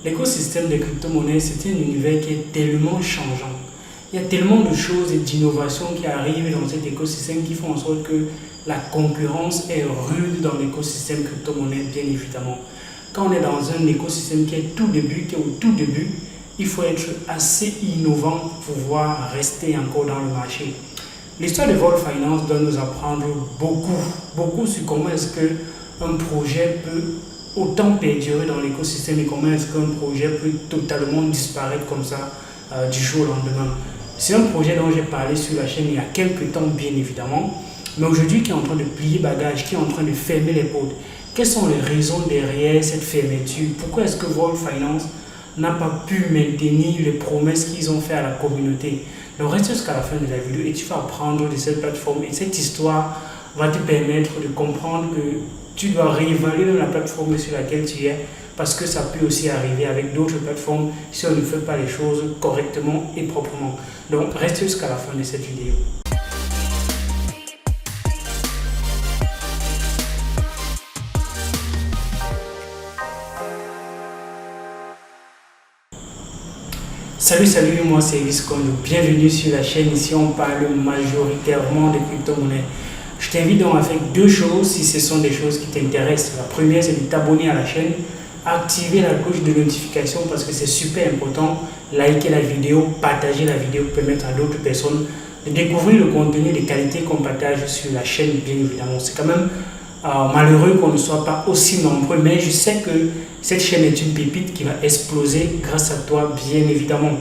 L'écosystème des crypto-monnaies, c'est un univers qui est tellement changeant. Il y a tellement de choses et d'innovations qui arrivent dans cet écosystème qui font en sorte que la concurrence est rude dans l'écosystème crypto-monnaie, bien évidemment. Quand on est dans un écosystème qui est tout début, qui est au tout début, il faut être assez innovant pour pouvoir rester encore dans le marché. L'histoire de Volt Finance doit nous apprendre beaucoup sur comment est-ce qu'un projet peut autant perdurer dans l'écosystème et comment est-ce qu'un projet peut totalement disparaître comme ça du jour au lendemain. C'est un projet dont j'ai parlé sur la chaîne il y a quelques temps, bien évidemment, mais aujourd'hui qui est en train de plier bagage, qui est en train de fermer les portes. Quelles sont les raisons derrière cette fermeture? Pourquoi est-ce que Volt Finance n'a pas pu maintenir les promesses qu'ils ont fait à la communauté? Donc reste jusqu'à la fin de la vidéo et tu vas apprendre de cette plateforme et cette histoire va te permettre de comprendre que tu dois réévaluer la plateforme sur laquelle tu es parce que ça peut aussi arriver avec d'autres plateformes si on ne fait pas les choses correctement et proprement. Donc reste jusqu'à la fin de cette vidéo. Salut, moi c'est Viscondo. Bienvenue sur la chaîne. Ici on parle majoritairement de crypto-monnaies. Je t'invite donc à faire deux choses si ce sont des choses qui t'intéressent. La première, c'est de t'abonner à la chaîne, activer la cloche de notification parce que c'est super important. Liker la vidéo, partager la vidéo, permettre à d'autres personnes de découvrir le contenu de qualité qu'on partage sur la chaîne, bien évidemment. C'est quand même malheureux qu'on ne soit pas aussi nombreux, mais je sais que cette chaîne est une pépite qui va exploser grâce à toi, bien évidemment.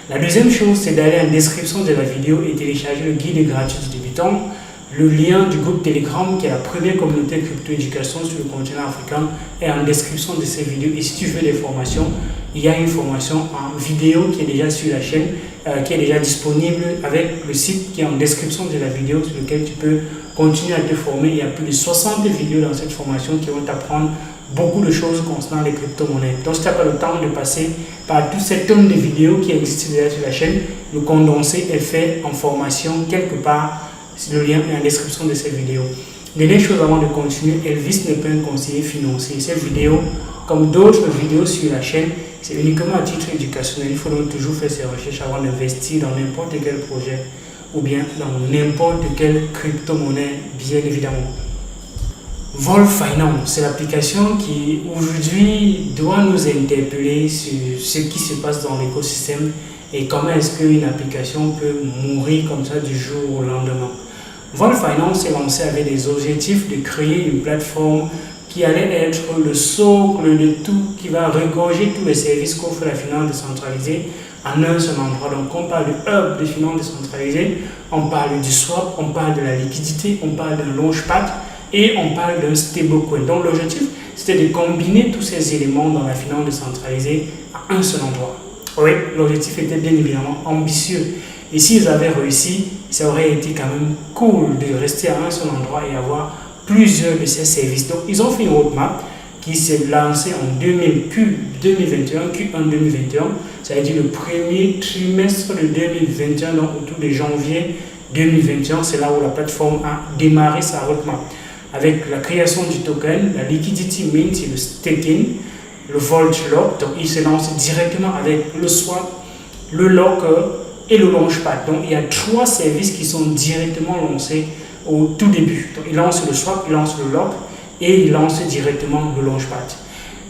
La deuxième chose, c'est d'aller en description de la vidéo et télécharger le guide gratuit du débutant. Le lien du groupe Telegram, qui est la première communauté crypto-éducation sur le continent africain, est en description de cette vidéo. Et si tu veux des formations, il y a une formation en vidéo qui est déjà sur la chaîne, qui est déjà disponible avec le site qui est en description de la vidéo sur lequel tu peux continuer à te former. Il y a plus de 60 vidéos dans cette formation qui vont t'apprendre beaucoup de choses concernant les crypto-monnaies. Donc si tu n'as pas le temps de passer par toutes ces tonnes de vidéos qui existent déjà sur la chaîne, le condensé est fait en formation quelque part. Le lien est en description de cette vidéo. Dernière chose avant de continuer, Elvis n'est pas un conseiller financier. Cette vidéo, comme d'autres vidéos sur la chaîne, c'est uniquement à titre éducationnel. Il faut donc toujours faire ses recherches avant d'investir dans n'importe quel projet ou bien dans n'importe quelle crypto-monnaie, bien évidemment. Volt Finance, c'est l'application qui aujourd'hui doit nous interpeller sur ce qui se passe dans l'écosystème et comment est-ce qu'une application peut mourir comme ça du jour au lendemain. Volt Finance est lancé avec des objectifs de créer une plateforme qui allait être le socle de tout, qui va regorger tous les services qu'offre la finance décentralisée en un seul endroit. Donc on parle de hub de finance décentralisée, on parle du swap, on parle de la liquidité, on parle d'un launchpad et on parle d'un stablecoin. Donc l'objectif, c'était de combiner tous ces éléments dans la finance décentralisée à un seul endroit. Oui, l'objectif était bien évidemment ambitieux. Et s'ils avaient réussi, ça aurait été quand même cool de rester à un seul endroit et avoir plusieurs de ces services. Donc, ils ont fait une roadmap qui s'est lancée en Q1 2021, c'est-à-dire le premier trimestre de 2021, donc autour de janvier 2021, c'est là où la plateforme a démarré sa roadmap. Avec la création du token, la liquidity mint et le staking, le Volt Lock, donc il se lance directement avec le swap, le lock et le launchpad. Donc il y a trois services qui sont directement lancés au tout début. Donc il lance le swap, il lance le lock et il lance directement le launchpad.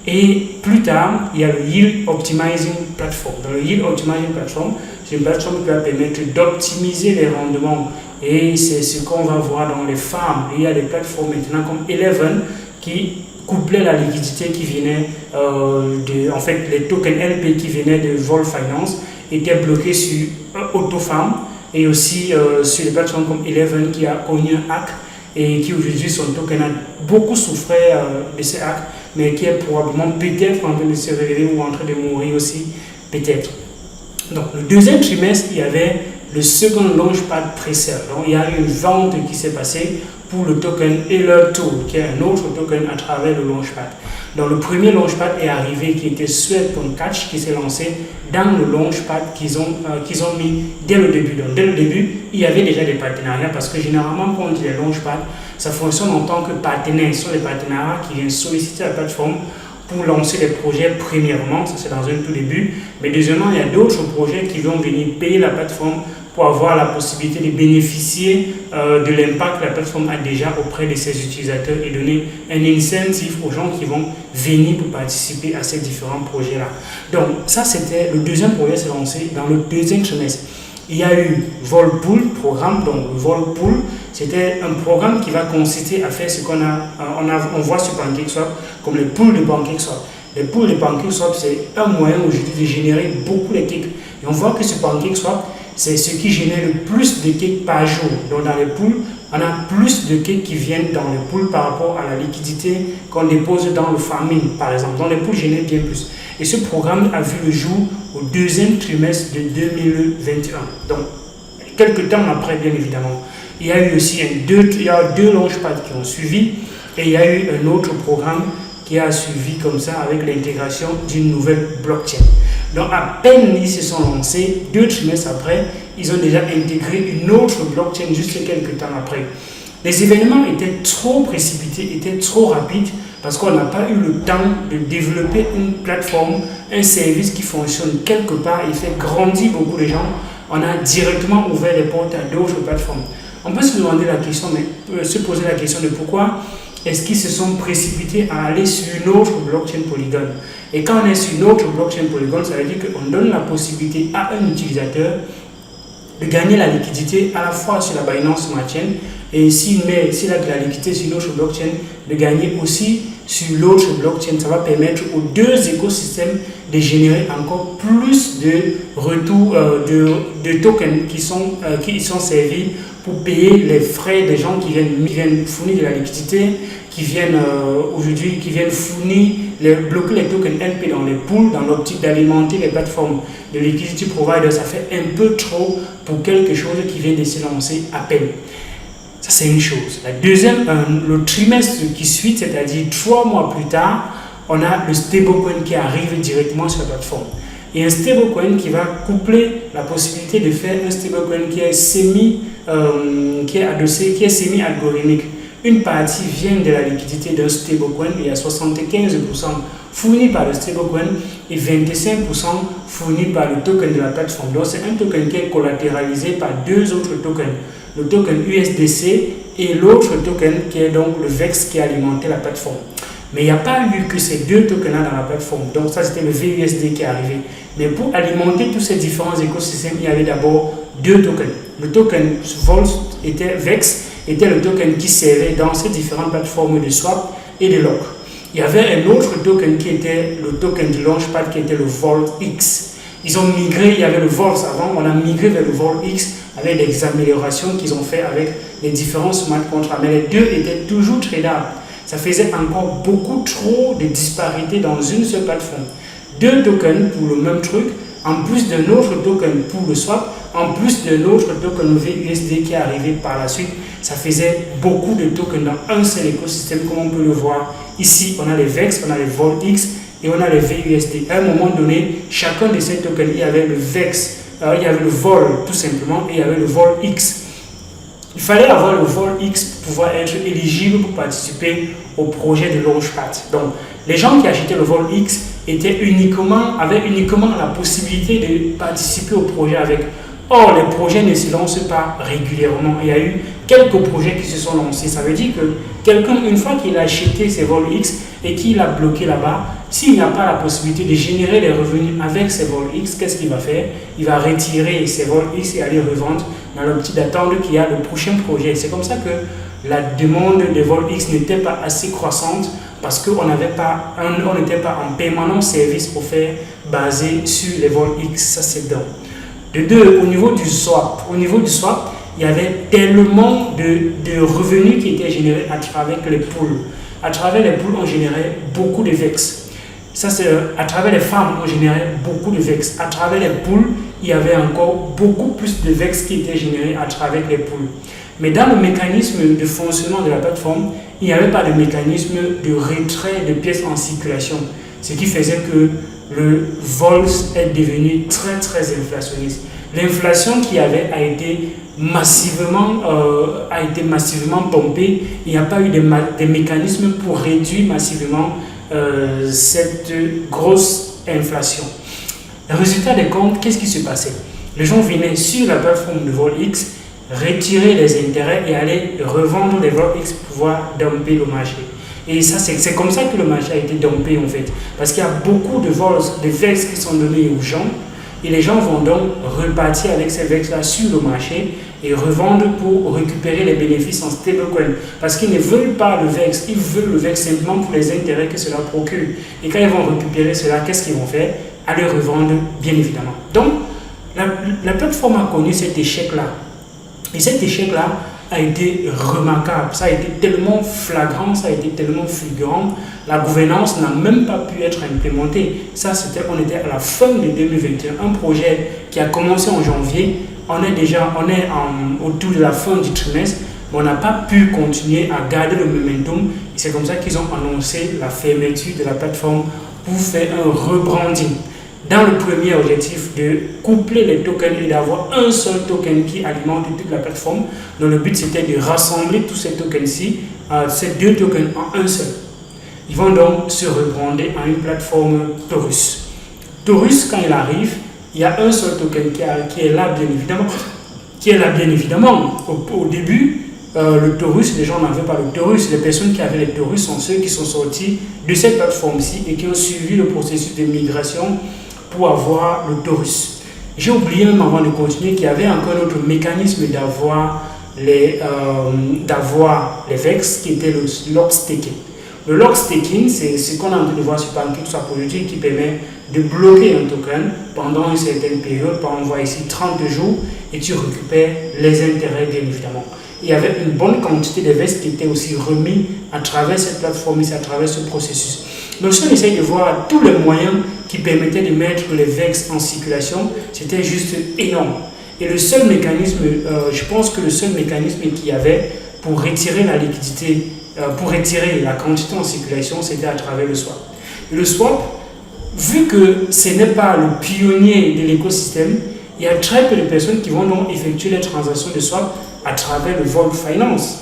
Et plus tard, il y a le Yield Optimizing Platform. Dans le Yield Optimizing Platform, c'est une plateforme qui va permettre d'optimiser les rendements. Et c'est ce qu'on va voir dans les farms. Il y a des plateformes maintenant comme Eleven qui couplait la liquidité qui venait en fait les tokens LP qui venaient de Volt Finance étaient bloqués sur AutoFarm et aussi sur des plateformes comme Eleven qui a connu un hack et qui aujourd'hui son token a beaucoup souffert de ces hacks mais qui est probablement peut-être en train de se révéler ou en train de mourir aussi peut-être. Donc le deuxième trimestre il y avait le second launchpad pre-sale. Donc il y a eu une vente qui s'est passée pour le token Healer Tool, qui est un autre token à travers le launchpad. Donc le premier launchpad est arrivé qui était Sweat.catch qui s'est lancé dans le launchpad qu'ils ont mis dès le début. Donc dès le début, il y avait déjà des partenariats parce que généralement quand on dit les launchpads, ça fonctionne en tant que partenaire. Ce sont les partenariats qui viennent solliciter la plateforme pour lancer les projets premièrement, ça c'est dans un tout début, mais deuxièmement, il y a d'autres projets qui vont venir payer la plateforme pour avoir la possibilité de bénéficier de l'impact que la plateforme a déjà auprès de ses utilisateurs et donner un incentive aux gens qui vont venir pour participer à ces différents projets-là. Donc ça c'était le deuxième projet s'est lancé dans le deuxième trimestre. Il y a eu Volpool programme, donc le Volpool, c'était un programme qui va consister à faire ce qu'on on voit sur PancakeSwap comme les pools de PancakeSwap. Les pools de PancakeSwap, c'est un moyen aujourd'hui de générer beaucoup de cakes. Et on voit que sur PancakeSwap, c'est ce qui génère le plus de cakes par jour. Donc dans les pools, on a plus de cakes qui viennent dans les pools par rapport à la liquidité qu'on dépose dans le farming, par exemple. Dans les pools, génèrent bien plus. Et ce programme a vu le jour au deuxième trimestre de 2021. Donc, quelques temps après, bien évidemment. Il y a eu aussi deux launchpads qui ont suivi et il y a eu un autre programme qui a suivi comme ça avec l'intégration d'une nouvelle blockchain. Donc, à peine ils se sont lancés, 2 trimestres après, ils ont déjà intégré une autre blockchain juste quelques temps après. Les événements étaient trop précipités, étaient trop rapides parce qu'on n'a pas eu le temps de développer une plateforme, un service qui fonctionne quelque part et fait grandir beaucoup de gens. On a directement ouvert les portes à d'autres plateformes. On peut se demander la question, mais se poser la question de pourquoi est-ce qu'ils se sont précipités à aller sur une autre blockchain Polygon. Et quand on est sur une autre blockchain Polygon, ça veut dire qu'on donne la possibilité à un utilisateur de gagner la liquidité à la fois sur la Binance Smart Chain et s'il a de la liquidité sur une autre blockchain, de gagner aussi sur l'autre blockchain. Ça va permettre aux deux écosystèmes de générer encore plus de retours de tokens qui sont servis pour payer les frais des gens qui viennent fournir de la liquidité, qui viennent bloquer les tokens LP dans les pools, dans l'optique d'alimenter les plateformes de liquidity provider. Ça fait un peu trop pour quelque chose qui vient de se lancer à peine. Ça, c'est une chose. La deuxième, le trimestre qui suit, c'est-à-dire 3 mois plus tard, on a le stablecoin qui arrive directement sur la plateforme. Et un stablecoin qui va coupler la possibilité de faire un stablecoin qui est semi-algorithmique. Une partie vient de la liquidité d'un stablecoin, il y a 75% fourni par le stablecoin et 25% fourni par le token de la plateforme. Donc c'est un token qui est collatéralisé par 2 autres tokens. Le token USDC et l'autre token qui est donc le VEX qui a alimenté la plateforme. Mais il n'y a pas eu que ces 2 tokens-là dans la plateforme. Donc ça, c'était le VUSD qui est arrivé. Mais pour alimenter tous ces différents écosystèmes, il y avait d'abord 2 tokens. Le token VEX était le token qui servait dans ces différentes plateformes de swap et de lock. Il y avait un autre token qui était le token du Launchpad qui était le VoltX. Ils ont migré, il y avait le Volt avant, on a migré vers le VoltX avec des améliorations qu'ils ont fait avec les différents smart contracts. Mais les deux étaient toujours tradables. Ça faisait encore beaucoup trop de disparités dans une seule plateforme. 2 tokens pour le même truc, en plus d'un autre token pour le swap, en plus d'un autre token VUSD qui est arrivé par la suite. Ça faisait beaucoup de tokens dans un seul écosystème, comme on peut le voir. Ici, on a les VEX, on a les VoltX et on a les VUSD. À un moment donné, chacun de ces tokens, il y avait le VEX, il y avait le Vol tout simplement et il y avait le VoltX. Il fallait avoir le VoltX pour pouvoir être éligible pour participer au projet de Launchpad. Donc, les gens qui achetaient le VoltX avaient uniquement la possibilité de participer au projet avec. Or, les projets ne se lancent pas régulièrement. Il y a eu quelques projets qui se sont lancés. Ça veut dire que quelqu'un, une fois qu'il a acheté ses VoltX et qu'il a bloqué là-bas, s'il n'y a pas la possibilité de générer des revenus avec ses VoltX, qu'est-ce qu'il va faire? Il va retirer ses VoltX et aller revendre dans l'optique d'attendre qu'il y a le prochain projet. C'est comme ça que la demande des VoltX n'était pas assez croissante parce qu'on n'était pas en permanent service offert basé sur les VoltX. Ça, c'est donc. De deux, au niveau du swap, il y avait tellement de revenus qui étaient générés à travers les pools. À travers les pools, on générait beaucoup de VEX. Ça, c'est à travers les farms, on générait beaucoup de VEX. À travers les pools, il y avait encore beaucoup plus de VEX qui étaient générés à travers les pools. Mais dans le mécanisme de fonctionnement de la plateforme, il n'y avait pas de mécanisme de retrait de pièces en circulation. Ce qui faisait que le vol est devenu très très inflationniste. L'inflation qu'il y avait a été massivement pompée. Il n'y a pas eu des mécanismes pour réduire massivement cette grosse inflation. Le résultat des comptes, qu'est-ce qui se passait? Les gens venaient sur la plateforme de VolX, retirer les intérêts et aller revendre les VolX pour pouvoir dumper le marché. Et ça, c'est comme ça que le marché a été dumpé en fait. Parce qu'il y a beaucoup de VEX qui sont donnés aux gens. Et les gens vont donc repartir avec ces VEX-là sur le marché et revendre pour récupérer les bénéfices en stablecoin. Parce qu'ils ne veulent pas le VEX, ils veulent le VEX simplement pour les intérêts que cela procure. Et quand ils vont récupérer cela, qu'est-ce qu'ils vont faire? Aller revendre, bien évidemment. Donc, la plateforme a connu cet échec-là. Et cet échec-là a été remarquable. Ça a été tellement flagrant, ça a été tellement fulgurant. La gouvernance n'a même pas pu être implémentée. On était à la fin de 2021. Un projet qui a commencé en janvier. On est autour de la fin du trimestre. Mais on n'a pas pu continuer à garder le momentum. Et c'est comme ça qu'ils ont annoncé la fermeture de la plateforme pour faire un rebranding. Dans le premier objectif de coupler les tokens et d'avoir un seul token qui alimente toute la plateforme. Donc le but c'était de rassembler tous ces tokens-ci, ces deux tokens en un seul. Ils vont donc se rebrander en une plateforme Torus. Torus, quand il arrive, il y a un seul token qui est là bien évidemment. Au début, le Torus, les gens n'avaient pas le Torus. Les personnes qui avaient le Torus sont ceux qui sont sortis de cette plateforme-ci et qui ont suivi le processus de migration pour avoir le Torus. J'ai oublié même avant de continuer qu'il y avait encore un autre mécanisme d'avoir les VEX qui était le lock staking. Le lock staking, c'est ce qu'on a en train de voir sur PancakeSwap qui permet de bloquer un token pendant une certaine période, par exemple, on voit ici 30 jours, et tu récupères les intérêts bien évidemment. Il y avait une bonne quantité de VEX qui étaient aussi remis à travers cette plateforme ici, à travers ce processus. Donc si on essaye de voir tous les moyens qui permettaient de mettre les VEX en circulation, c'était juste énorme. Et le seul mécanisme, je pense que le seul mécanisme qu'il y avait pour retirer la liquidité, pour retirer la quantité en circulation, c'était à travers le swap. Et le swap, vu que ce n'est pas le pionnier de l'écosystème, il y a très peu de personnes qui vont donc effectuer les transactions de swap à travers le Volt Finance.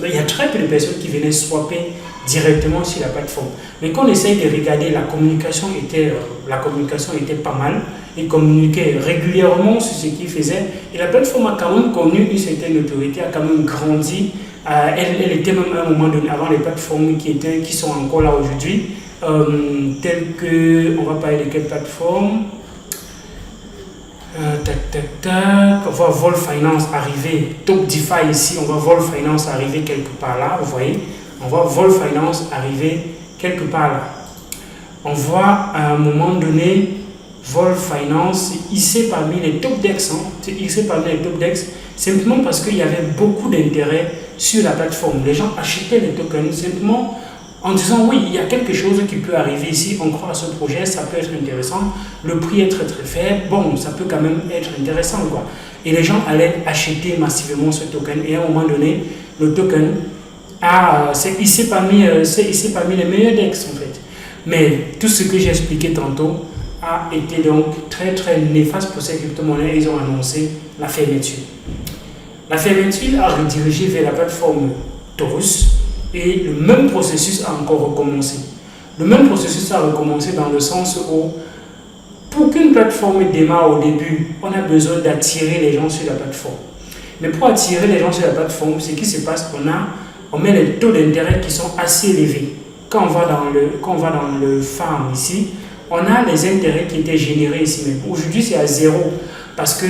Il y a très peu de personnes qui venaient swapper directement sur la plateforme. Mais quand on essaye de regarder, la communication était pas mal. Ils communiquaient régulièrement sur ce qu'ils faisaient. Et la plateforme a quand même connu une certaine autorité, a quand même grandi. Elle était même à un moment donné avant les plateformes qui sont encore là aujourd'hui, telles que, on va parler de quelle plateforme? On voit Volt Finance arriver, Top DeFi ici, on voit Volt Finance arriver quelque part là, vous voyez, on voit Volt Finance arriver quelque part là. On voit à un moment donné Volt Finance hissé parmi les top DEX, simplement parce qu'il y avait beaucoup d'intérêt sur la plateforme. Les gens achetaient les tokens simplement en disant oui, il y a quelque chose qui peut arriver ici, on croit à ce projet, ça peut être intéressant, le prix est très très faible, bon, ça peut quand même être intéressant quoi. Et les gens allaient acheter massivement ce token et à un moment donné, le token c'est hissé parmi les meilleurs DEX en fait. Mais tout ce que j'ai expliqué tantôt a été donc très très néfaste pour ces crypto-monnaies. Ils ont annoncé la fermeture. La fermeture a redirigé vers la plateforme Torus. Et le même processus a encore recommencé. Le même processus a recommencé dans le sens où, pour qu'une plateforme démarre au début, on a besoin d'attirer les gens sur la plateforme. Mais pour attirer les gens sur la plateforme, ce qui se passe, on met les taux d'intérêt qui sont assez élevés. Quand on va dans le farm ici, on a les intérêts qui étaient générés ici même. Aujourd'hui, c'est à zéro. Parce que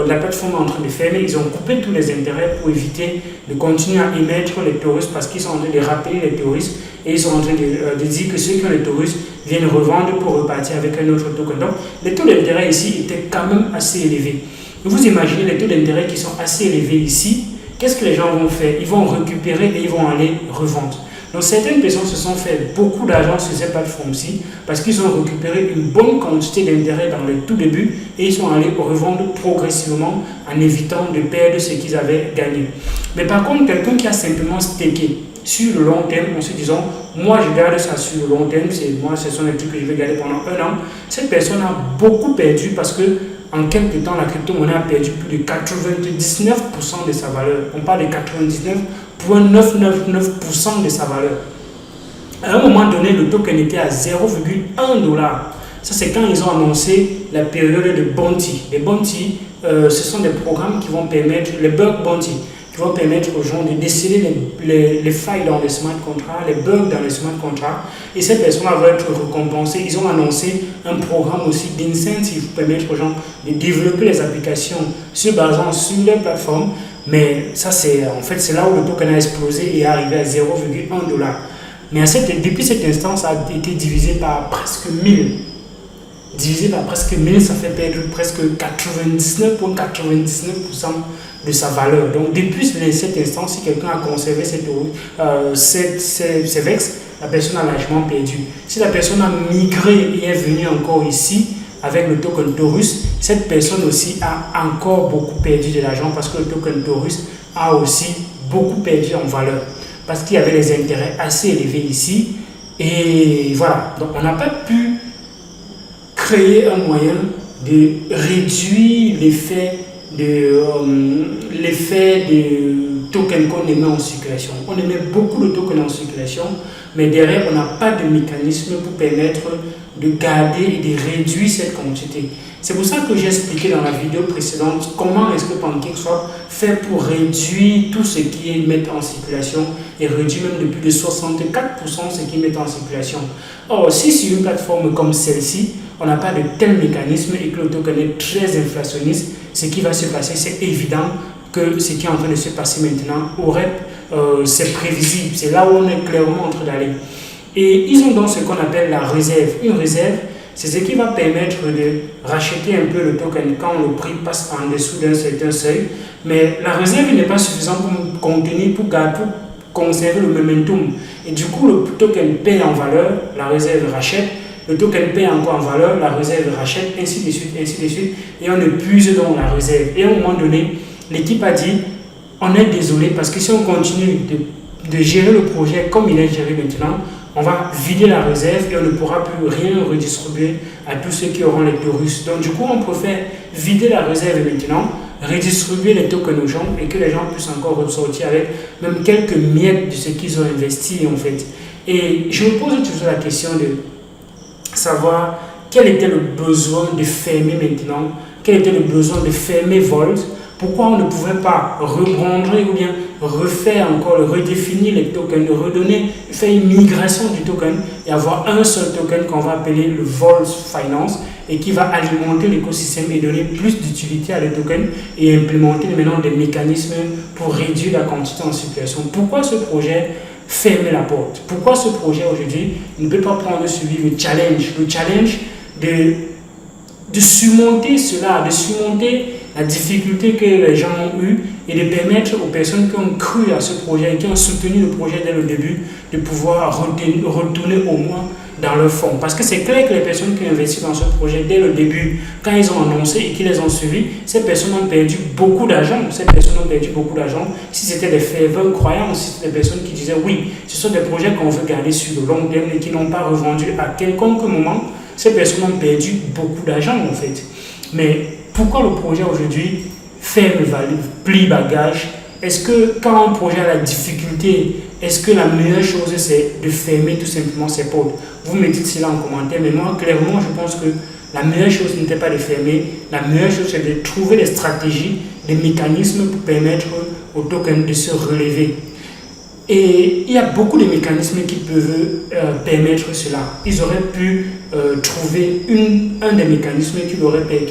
la plateforme est en train de fermer, ils ont coupé tous les intérêts pour éviter de continuer à émettre les touristes parce qu'ils sont en train de rappeler les touristes et ils sont en train de dire que ceux qui ont les touristes viennent revendre pour repartir avec un autre token. Donc, les taux d'intérêt ici étaient quand même assez élevés. Vous imaginez les taux d'intérêt qui sont assez élevés ici, qu'est-ce que les gens vont faire? Ils vont récupérer et ils vont aller revendre. Donc certaines personnes se sont fait beaucoup d'argent sur ces plateformes-ci parce qu'ils ont récupéré une bonne quantité d'intérêt dans le tout début et ils sont allés revendre progressivement en évitant de perdre ce qu'ils avaient gagné. Mais par contre, quelqu'un qui a simplement stacké sur le long terme en se disant moi je garde ça sur le long terme, ce sont les trucs que je vais garder pendant un an, cette personne a beaucoup perdu parce que en quelques temps, la crypto-monnaie a perdu plus de 99% de sa valeur. On parle de 99,999% de sa valeur. À un moment donné, le token était à 0,1 $. Ça, c'est quand ils ont annoncé la période de bounty. Les bounty, ce sont des programmes qui vont permettre, les bug bounty, qui vont permettre aux gens de déceler les failles dans les smart contracts, les bugs dans les smart contracts. Et ces personnes-là vont être récompensées. Ils ont annoncé un programme aussi d'incentive pour permettre aux gens de développer les applications se basant sur leur plateforme. Mais ça, c'est là où le token a explosé et est arrivé à 0,1 $. Mais depuis cet instant, ça a été divisé par presque 1000. Divisé par presque 1000, ça fait perdre presque 99,99% de sa valeur. Donc depuis cet instant, si quelqu'un a conservé ces VEX, la personne a largement perdu. Si la personne a migré et est venue encore ici avec le token Taurus, cette personne aussi a encore beaucoup perdu de l'argent parce que le token Taurus a aussi beaucoup perdu en valeur. Parce qu'il y avait des intérêts assez élevés ici. Et voilà, donc on n'a pas pu créer un moyen de réduire l'effet de tokens qu'on émet en circulation. On émet beaucoup de tokens en circulation, mais derrière, on n'a pas de mécanisme pour permettre de garder et de réduire cette quantité. C'est pour ça que j'ai expliqué dans la vidéo précédente comment est-ce que PancakeSwap fait pour réduire tout ce qui est mis en circulation et réduire même de plus de 64% ce qui est mis en circulation. Or, si sur une plateforme comme celle-ci, on n'a pas de tel mécanisme et que le token est très inflationniste, ce qui va se passer, c'est évident que ce qui est en train de se passer maintenant c'est prévisible. C'est là où on est clairement en train d'aller. Et ils ont donc ce qu'on appelle la réserve. Une réserve, c'est ce qui va permettre de racheter un peu le token quand le prix passe en dessous d'un certain seuil. Mais la réserve n'est pas suffisante pour contenir, pour conserver le momentum. Et du coup, le token paye en valeur, la réserve rachète. Le token paye encore en valeur, la réserve rachète, ainsi de suite, et on épuise donc la réserve. Et à un moment donné, l'équipe a dit, on est désolé parce que si on continue de gérer le projet comme il est géré maintenant, on va vider la réserve et on ne pourra plus rien redistribuer à tous ceux qui auront les Taurus. Donc du coup, on préfère vider la réserve maintenant, redistribuer les tokens aux gens et que les gens puissent encore ressortir avec même quelques miettes de ce qu'ils ont investi en fait. Et je me pose toujours la question de savoir quel était le besoin de fermer maintenant, quel était le besoin de fermer Volt, pourquoi on ne pouvait pas rebrandir ou bien refaire encore, redéfinir les tokens, faire une migration du token et avoir un seul token qu'on va appeler le Volt Finance et qui va alimenter l'écosystème et donner plus d'utilité à les tokens et implémenter maintenant des mécanismes pour réduire la quantité en circulation. Pourquoi ce projet fermer la porte? Pourquoi ce projet aujourd'hui ne peut pas prendre sur lui le challenge de surmonter cela, de surmonter la difficulté que les gens ont eue et de permettre aux personnes qui ont cru à ce projet et qui ont soutenu le projet dès le début de pouvoir retourner au moins dans leur fonds. Parce que c'est clair que les personnes qui ont investi dans ce projet dès le début, quand ils ont annoncé et qui les ont suivis, ces personnes ont perdu beaucoup d'argent. Si c'était des fervents croyants, si c'était des personnes qui disaient oui, ce sont des projets qu'on veut garder sur le long terme et qui n'ont pas revendu à quelconque moment, ces personnes ont perdu beaucoup d'argent en fait. Mais pourquoi le projet aujourd'hui ferme, plie bagage? Est-ce que quand un projet a la difficulté, est-ce que la meilleure chose c'est de fermer tout simplement ses portes? Vous me dites cela en commentaire, mais moi clairement je pense que la meilleure chose n'était pas de fermer, la meilleure chose c'est de trouver des stratégies, des mécanismes pour permettre au token de se relever. Et il y a beaucoup de mécanismes qui peuvent permettre cela. Ils auraient pu trouver un des mécanismes qui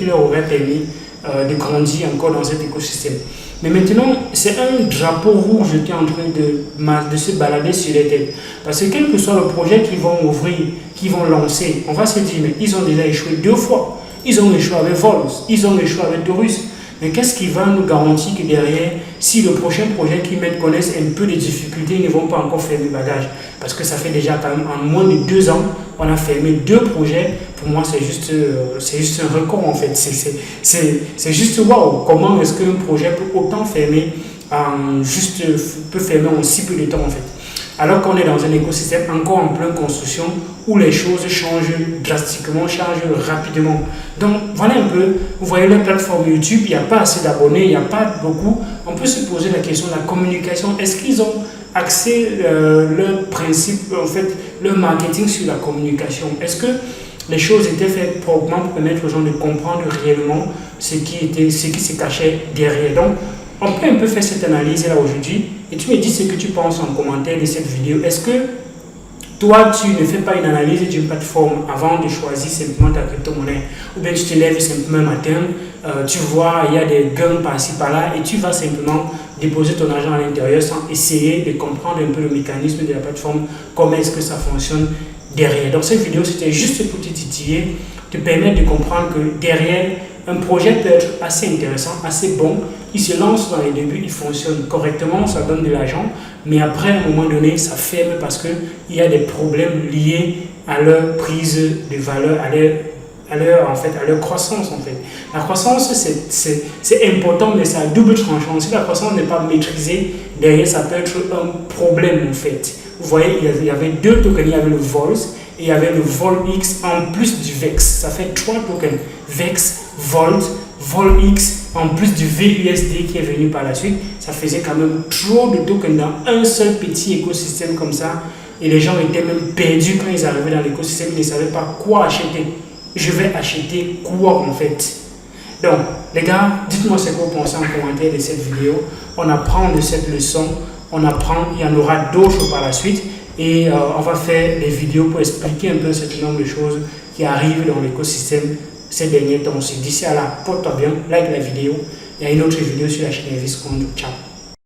leur aurait permis de grandir encore dans cet écosystème. Mais maintenant, c'est un drapeau rouge qui est en train de se balader sur les têtes. Parce que quel que soit le projet qu'ils vont ouvrir, qu'ils vont lancer, on va se dire, mais ils ont déjà échoué 2 fois. Ils ont échoué avec Volus, ils ont échoué avec Taurus. Mais qu'est-ce qui va nous garantir que derrière, si le prochain projet qu'ils mettent connaissent un peu de difficultés, ils ne vont pas encore fermer bagage? Parce que ça fait déjà quand même en moins de 2 ans, on a fermé 2 projets. Pour moi, c'est juste un record en fait. C'est juste waouh! Comment est-ce qu'un projet peut autant fermer peut fermer en si peu de temps en fait? Alors qu'on est dans un écosystème encore en pleine construction où les choses changent drastiquement, changent rapidement. Donc voilà un peu, vous voyez la plateforme YouTube, il n'y a pas assez d'abonnés, il n'y a pas beaucoup. On peut se poser la question de la communication. Est-ce qu'ils ont axé leur principe, en fait, le marketing sur la communication, est-ce que les choses étaient faites proprement pour permettre aux gens de comprendre réellement ce qui se cachait derrière? Donc, on peut un peu faire cette analyse là aujourd'hui et tu me dis ce que tu penses en commentaire de cette vidéo. Est-ce que toi, tu ne fais pas une analyse d'une plateforme avant de choisir simplement ta crypto-monnaie, ou bien tu te lèves simplement un matin, tu vois, il y a des gains par-ci par-là et tu vas simplement déposer ton argent à l'intérieur sans essayer de comprendre un peu le mécanisme de la plateforme, comment est-ce que ça fonctionne derrière. Donc cette vidéo, c'était juste pour te titiller, te permettre de comprendre que derrière, un projet peut être assez intéressant, assez bon. Il se lance dans les débuts, il fonctionne correctement, ça donne de l'argent, mais après, à un moment donné, ça ferme parce qu'il y a des problèmes liés à leur prise de valeur, à leur croissance en fait. La croissance, c'est important, mais c'est à double tranchant. Si la croissance n'est pas maîtrisée, derrière, ça peut être un problème en fait. Vous voyez, il y avait deux tokens, il y avait le VOLS et il y avait le VOLX en plus du VEX. Ça fait 3 tokens, VEX, VOLT, VOLX, en plus du VUSD qui est venu par la suite. Ça faisait quand même trop de tokens dans un seul petit écosystème comme ça. Et les gens étaient même perdus quand ils arrivaient dans l'écosystème, ils ne savaient pas quoi acheter. Je vais acheter quoi en fait? Donc, les gars, dites-moi ce que vous pensez en commentaire de cette vidéo. On apprend de cette leçon, on apprend, il y en aura d'autres par la suite. Et on va faire des vidéos pour expliquer un peu un certain nombre de choses qui arrivent dans l'écosystème ces derniers temps. D'ici à là, porte-toi bien, like la vidéo. Il y a une autre vidéo sur la chaîne Elvis Kondo. Ciao.